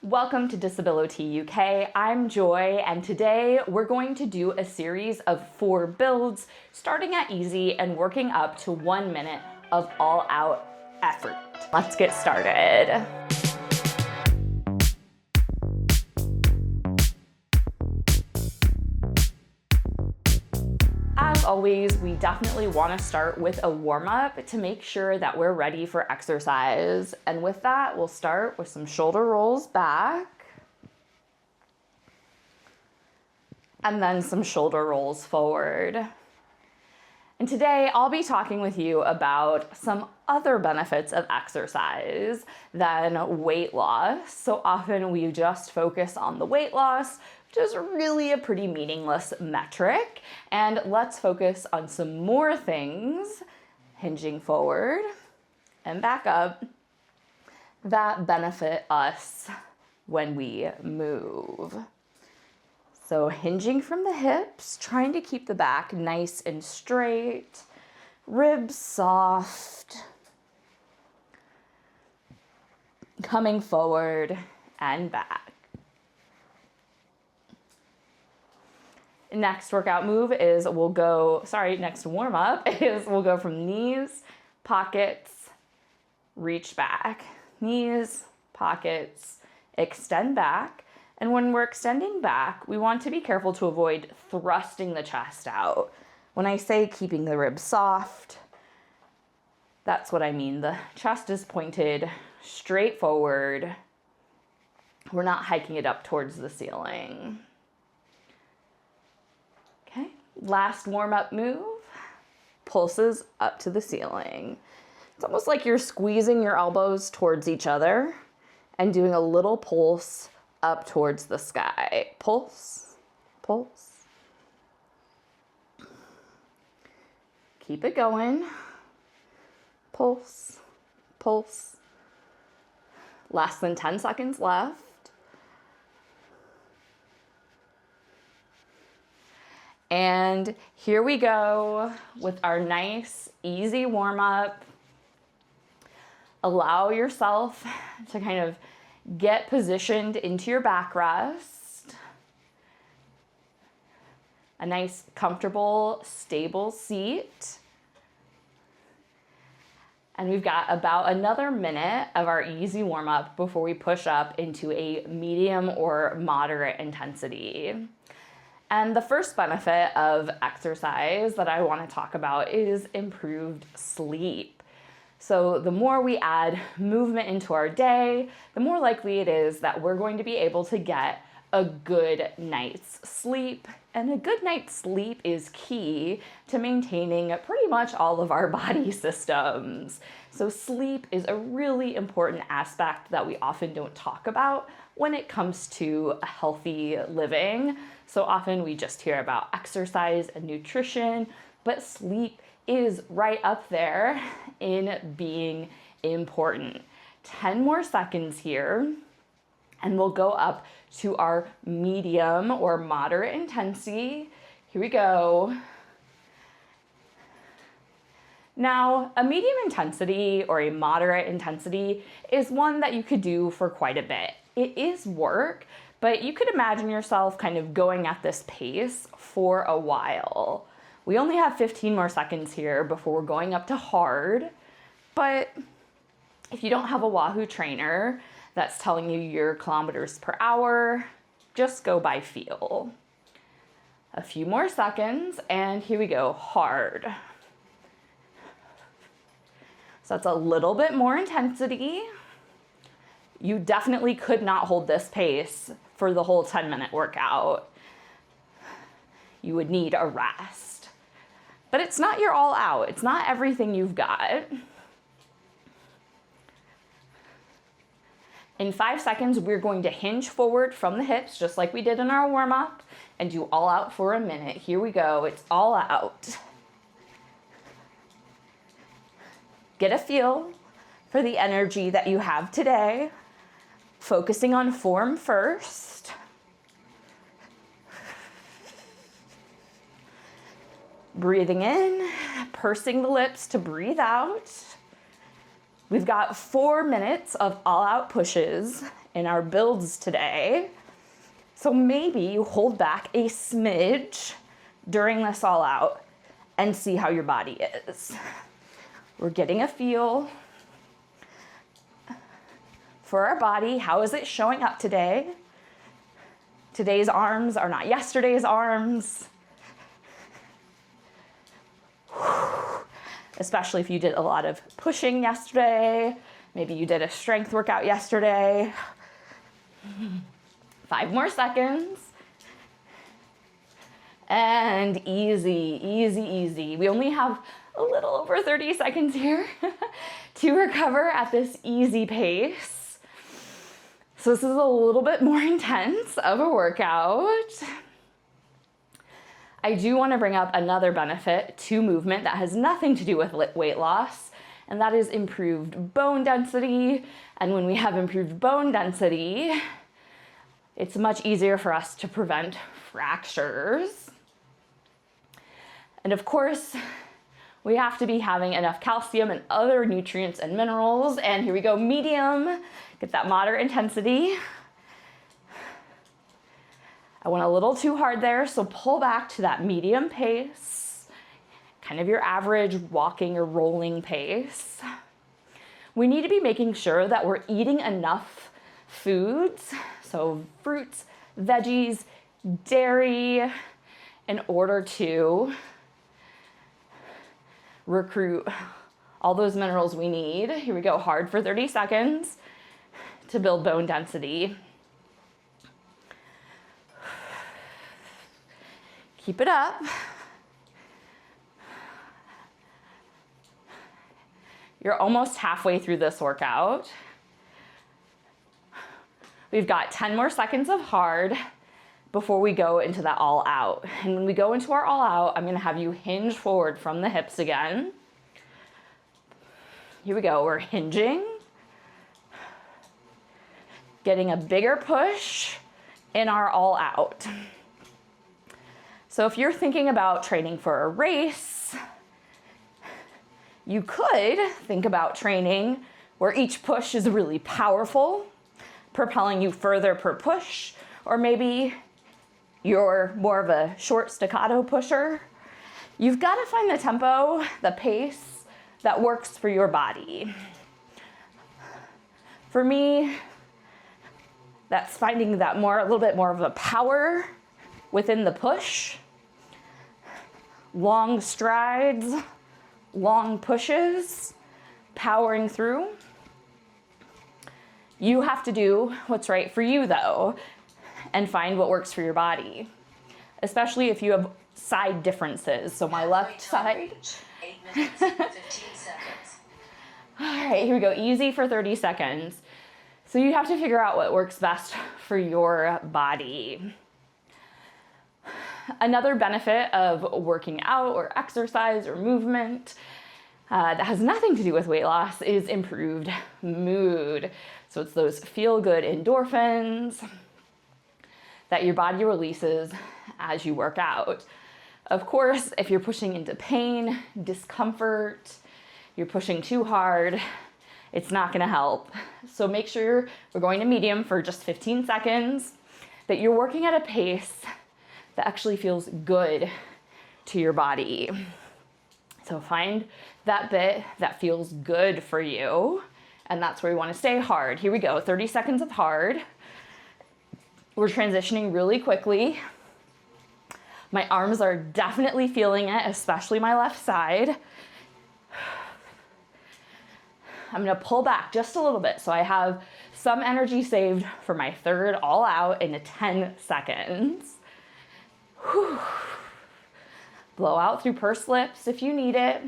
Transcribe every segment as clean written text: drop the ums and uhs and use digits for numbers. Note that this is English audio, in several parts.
Welcome to Disability UK. I'm Joy, and today we're going to do a series of 4 builds, starting at easy and working up to 1 minute of all-out effort. Let's get started. As always, we definitely want to start with a warm-up to make sure that we're ready for exercise. And with that, we'll start with some shoulder rolls back, and then some shoulder rolls forward. And today I'll be talking with you about some other benefits of exercise than weight loss. So often we just focus on the weight loss, which is really a pretty meaningless metric. And let's focus on some more things, hinging forward and back up, that benefit us when we move. So hinging from the hips, trying to keep the back nice and straight, ribs soft, coming forward and back. Next workout move is next warm up is we'll go from knees, pockets, reach back. Knees, pockets, extend back. And when we're extending back, we want to be careful to avoid thrusting the chest out. When I say keeping the ribs soft, that's what I mean. The chest is pointed straight forward. We're not hiking it up towards the ceiling. Okay, last warm-up move, pulses up to the ceiling. It's almost like you're squeezing your elbows towards each other and doing a little pulse up towards the sky. Pulse, pulse. Keep it going. Pulse, pulse. Less than 10 seconds left. And here we go with our nice, easy warm-up. Allow yourself to kind of get positioned into your backrest. A nice, comfortable, stable seat. And we've got about another minute of our easy warm-up before we push up into a medium or moderate intensity. And the first benefit of exercise that I want to talk about is improved sleep. So the more we add movement into our day, the more likely it is that we're going to be able to get a good night's sleep. And a good night's sleep is key to maintaining pretty much all of our body systems. So sleep is a really important aspect that we often don't talk about when it comes to healthy living. So often we just hear about exercise and nutrition, but sleep is right up there in being important. 10 more seconds here, and we'll go up to our medium or moderate intensity. Here we go. Now, a medium intensity or a moderate intensity is one that you could do for quite a bit. It is work, but you could imagine yourself kind of going at this pace for a while. We only have 15 more seconds here before we're going up to hard, but if you don't have a Wahoo trainer that's telling you your kilometers per hour, just go by feel. A few more seconds, and here we go, hard. So that's a little bit more intensity. You definitely could not hold this pace for the whole 10-minute workout. You would need a rest. But it's not your all out. It's not everything you've got. In 5 seconds, we're going to hinge forward from the hips, just like we did in our warm-up, and do all out for a minute. Here we go. It's all out. Get a feel for the energy that you have today. Focusing on form first. Breathing in, pursing the lips to breathe out. We've got 4 minutes of all-out pushes in our builds today. So maybe you hold back a smidge during this all out and see how your body is. We're getting a feel for our body. How is it showing up today? Today's arms are not yesterday's arms. Especially if you did a lot of pushing yesterday. Maybe you did a strength workout yesterday. 5 more seconds. And easy, easy, easy. We only have a little over 30 seconds here to recover at this easy pace. So this is a little bit more intense of a workout. I do want to bring up another benefit to movement that has nothing to do with weight loss, and that is improved bone density. And when we have improved bone density, it's much easier for us to prevent fractures. And of course, we have to be having enough calcium and other nutrients and minerals. And here we go, medium, get that moderate intensity. I went a little too hard there, so pull back to that medium pace, kind of your average walking or rolling pace. We need to be making sure that we're eating enough foods, so fruits, veggies, dairy, in order to recruit all those minerals we need. Here we go, hard for 30 seconds to build bone density. Keep it up. You're almost halfway through this workout. We've got 10 more seconds of hard before we go into that all out. And when we go into our all out, I'm gonna have you hinge forward from the hips again. Here we go, we're hinging. Getting a bigger push in our all out. So if you're thinking about training for a race, you could think about training where each push is really powerful, propelling you further per push, or maybe you're more of a short staccato pusher. You've got to find the tempo, the pace that works for your body. For me, that's finding that a little bit more of a power within the push. Long strides, long pushes, powering through. You have to do what's right for you though, and find what works for your body, especially if you have side differences. So my left side. 8 minutes, 15 seconds. All right, here we go, easy for 30 seconds. So you have to figure out what works best for your body. Another benefit of working out or exercise or movement that has nothing to do with weight loss is improved mood. So it's those feel-good endorphins that your body releases as you work out. Of course, if you're pushing into pain, discomfort, you're pushing too hard, it's not gonna help. So make sure we're going to medium for just 15 seconds, that you're working at a pace that actually feels good to your body. So find that bit that feels good for you, and that's where we want to stay hard. Here we go, 30 seconds of hard. We're transitioning really quickly. My arms are definitely feeling it, especially my left side. I'm gonna pull back just a little bit so I have some energy saved for my third all out in 10 seconds. Whew. Blow out through pursed lips if you need it.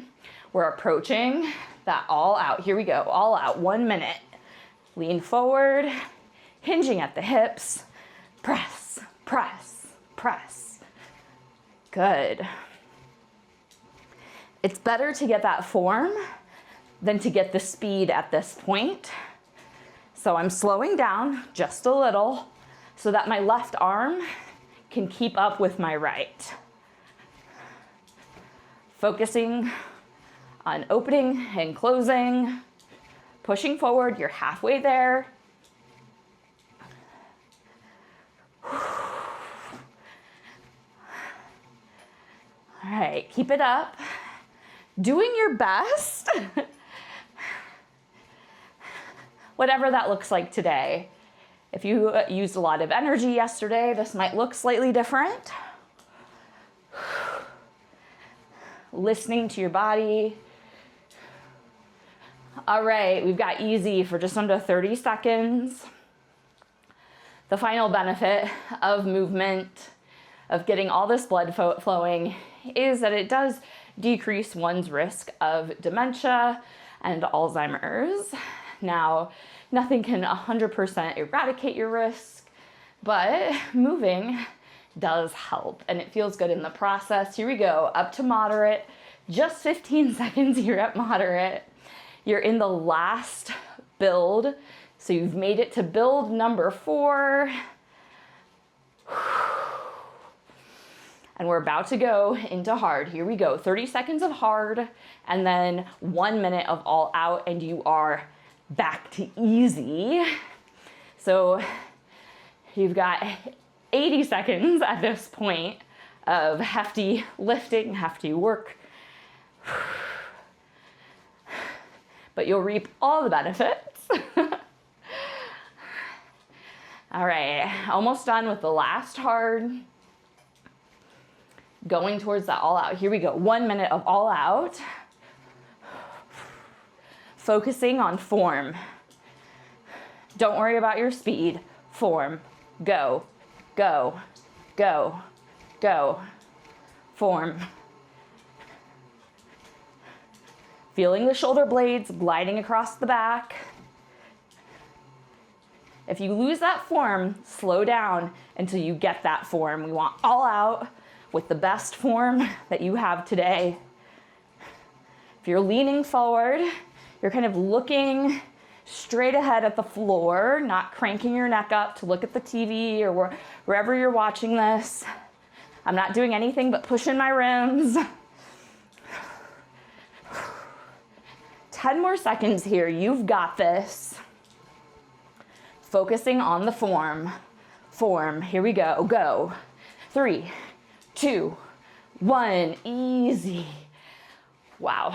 We're approaching that all out. Here we go, all out, 1 minute. Lean forward, hinging at the hips. Press, press, press. Good. It's better to get that form than to get the speed at this point. So I'm slowing down just a little so that my left arm can keep up with my right. Focusing on opening and closing, pushing forward, you're halfway there. right, keep it up. Doing your best, whatever that looks like today. If you used a lot of energy yesterday, this might look slightly different. Listening to your body. All right, we've got easy for just under 30 seconds. The final benefit of movement, of getting all this blood flowing, is that it does decrease one's risk of dementia and Alzheimer's. Now, nothing can 100% eradicate your risk, but moving does help, and it feels good in the process. Here we go, up to moderate, just 15 seconds here at moderate. You're in the last build, so you've made it to build number 4. And we're about to go into hard. Here we go, 30 seconds of hard, and then 1 minute of all out, and you are back to easy. So you've got 80 seconds at this point of hefty lifting, hefty work. But you'll reap all the benefits. All right, almost done with the last hard. Going towards that all out. Here we go, 1 minute of all out. Focusing on form. Don't worry about your speed. Form. Go, go, go, go. Form. Feeling the shoulder blades gliding across the back. If you lose that form, slow down until you get that form. We want all out with the best form that you have today. If you're leaning forward, you're kind of looking straight ahead at the floor, not cranking your neck up to look at the TV or wherever you're watching this. I'm not doing anything but pushing my rims. 10 more seconds here, you've got this. Focusing on the form. Form, here we go, go. 3, 2, 1, easy. Wow,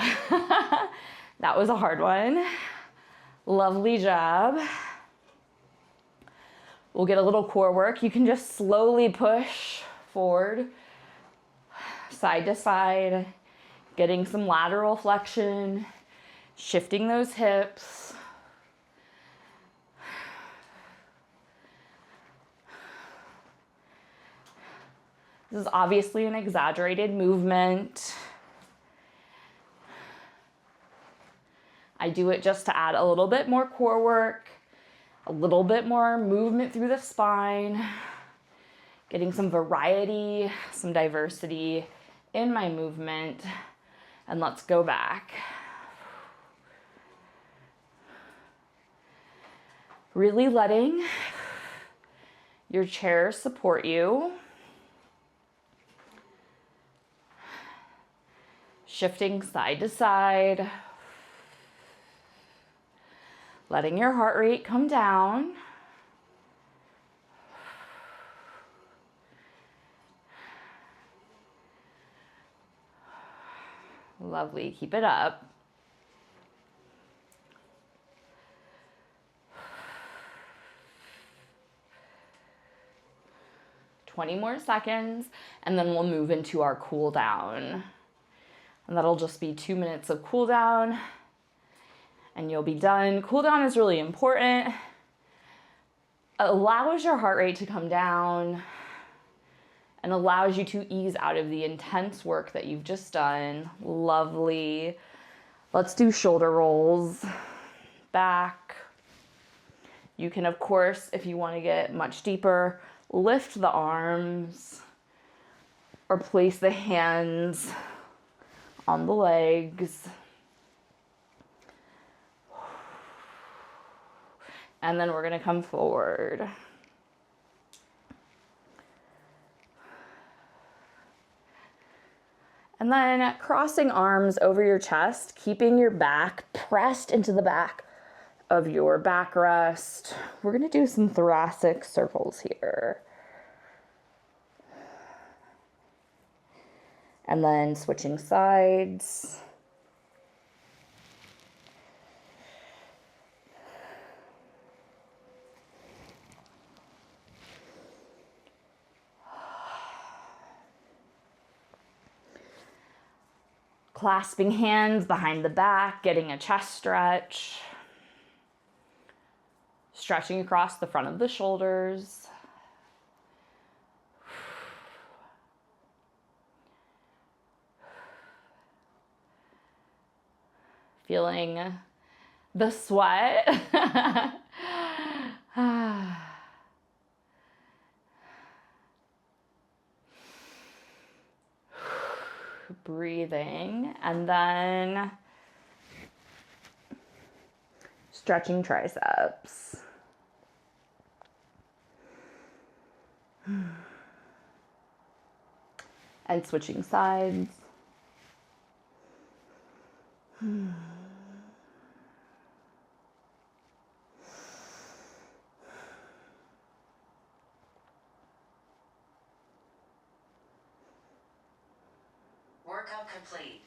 that was a hard one. Lovely job. We'll get a little core work. You can just slowly push forward, side to side, getting some lateral flexion, shifting those hips. This is obviously an exaggerated movement. I do it just to add a little bit more core work, a little bit more movement through the spine, getting some variety, some diversity in my movement. And let's go back. Really letting your chair support you. Shifting side to side. Letting your heart rate come down. Lovely, keep it up. "20 more seconds, and then we'll move into our cool down. And that'll just be 2 minutes of cool down, and you'll be done. Cool down is really important. It allows your heart rate to come down and allows you to ease out of the intense work that you've just done. Lovely. Let's do shoulder rolls. Back. You can, of course, if you want to get much deeper, lift the arms or place the hands on the legs. And then we're going to come forward. And then crossing arms over your chest, keeping your back pressed into the back of your backrest. We're going to do some thoracic circles here. And then switching sides. Clasping hands behind the back, getting a chest stretch. Stretching across the front of the shoulders. Feeling the sweat. Breathing, and then stretching triceps. And switching sides. Workout complete.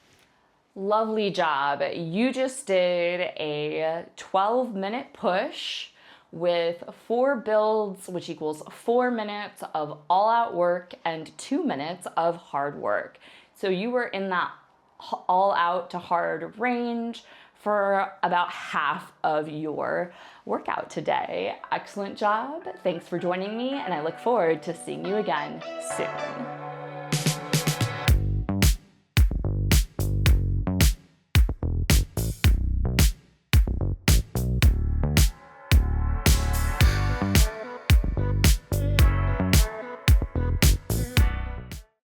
Lovely job. You just did a 12-minute push with 4 builds, which equals 4 minutes of all-out work and 2 minutes of hard work. So you were in that all-out to hard range for about half of your workout today. Excellent job. Thanks for joining me, and I look forward to seeing you again soon.